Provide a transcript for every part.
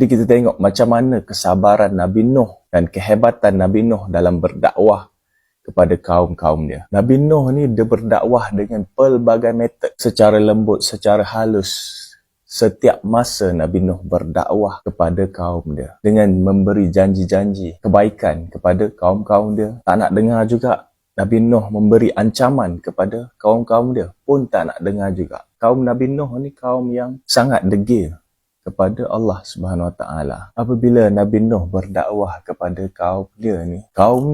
Jadi kita tengok macam mana kesabaran Nabi Nuh dan kehebatan Nabi Nuh dalam berdakwah kepada kaum-kaum dia. Nabi Nuh ni dia berdakwah dengan pelbagai metod, secara lembut, secara halus. Setiap masa Nabi Nuh berdakwah kepada kaum dia dengan memberi janji-janji kebaikan kepada kaum-kaum dia. Tak nak dengar juga. Nabi Nuh memberi ancaman kepada kaum-kaum dia pun tak nak dengar juga. Kaum Nabi Nuh ni kaum yang sangat degil kepada Allah Subhanahu Wa Taala. Apabila Nabi Nuh berdakwah kepada kaum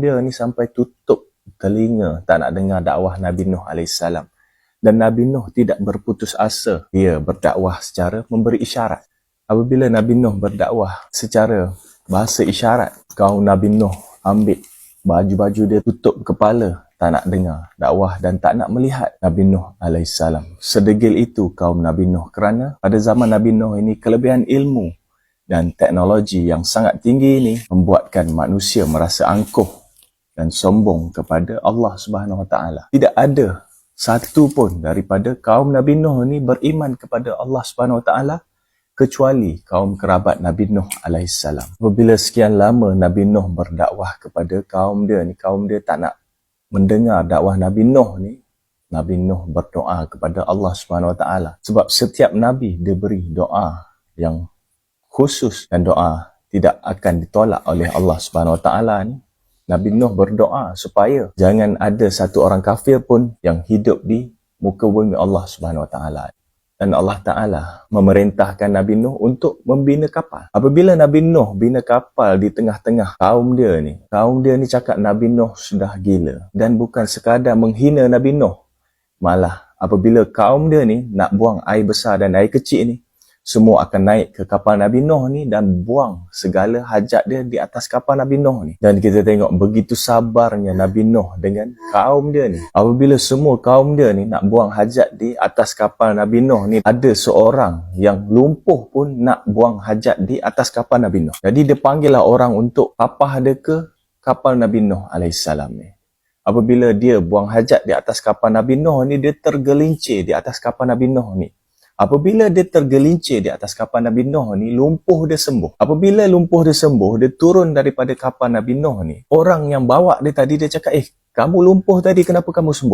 dia ni sampai tutup telinga tak nak dengar dakwah Nabi Nuh AS. Dan Nabi Nuh tidak berputus asa. Dia berdakwah secara memberi isyarat. Apabila Nabi Nuh berdakwah secara bahasa isyarat, kaum Nabi Nuh ambil baju-baju dia, tutup kepala, tak nak dengar dakwah dan tak nak melihat Nabi Nuh AS. Sedegil itu kaum Nabi Nuh kerana pada zaman Nabi Nuh ini kelebihan ilmu dan teknologi yang sangat tinggi ini membuatkan manusia merasa angkuh dan sombong kepada Allah Subhanahu Wa Taala. Tidak ada satu pun daripada kaum Nabi Nuh ini beriman kepada Allah Subhanahu Wa Taala kecuali kaum kerabat Nabi Nuh AS. Apabila sekian lama Nabi Nuh berdakwah kepada kaum dia tak nak mendengar dakwah Nabi Nuh ni, Nabi Nuh berdoa kepada Allah Subhanahu Wa Taala. Sebab setiap Nabi dia beri doa yang khusus dan doa tidak akan ditolak oleh Allah Subhanahu Wa Taala ni. Nabi Nuh berdoa supaya jangan ada satu orang kafir pun yang hidup di muka bumi Allah Subhanahu Wa Taala. Dan Allah Ta'ala memerintahkan Nabi Nuh untuk membina kapal. Apabila Nabi Nuh bina kapal di tengah-tengah kaum dia ni cakap Nabi Nuh sudah gila. Dan bukan sekadar menghina Nabi Nuh. Malah apabila kaum dia ni nak buang air besar dan air kecil ni, semua akan naik ke kapal Nabi Nuh ni dan buang segala hajat dia di atas kapal Nabi Nuh ni. Dan kita tengok begitu sabarnya Nabi Nuh dengan kaum dia ni. Apabila semua kaum dia ni nak buang hajat di atas kapal Nabi Nuh ni, ada seorang yang lumpuh pun nak buang hajat di atas kapal Nabi Nuh. Jadi dia panggillah orang untuk papah dia ke kapal Nabi Nuh AS ni. Apabila dia buang hajat di atas kapal Nabi Nuh ni, dia tergelincir di atas kapal Nabi Nuh ni. Apabila dia tergelincir di atas kapal Nabi Nuh ni, lumpuh dia sembuh. Apabila lumpuh dia sembuh, dia turun daripada kapal Nabi Nuh ni. Orang yang bawa dia tadi, dia cakap, kamu lumpuh tadi, kenapa kamu sembuh?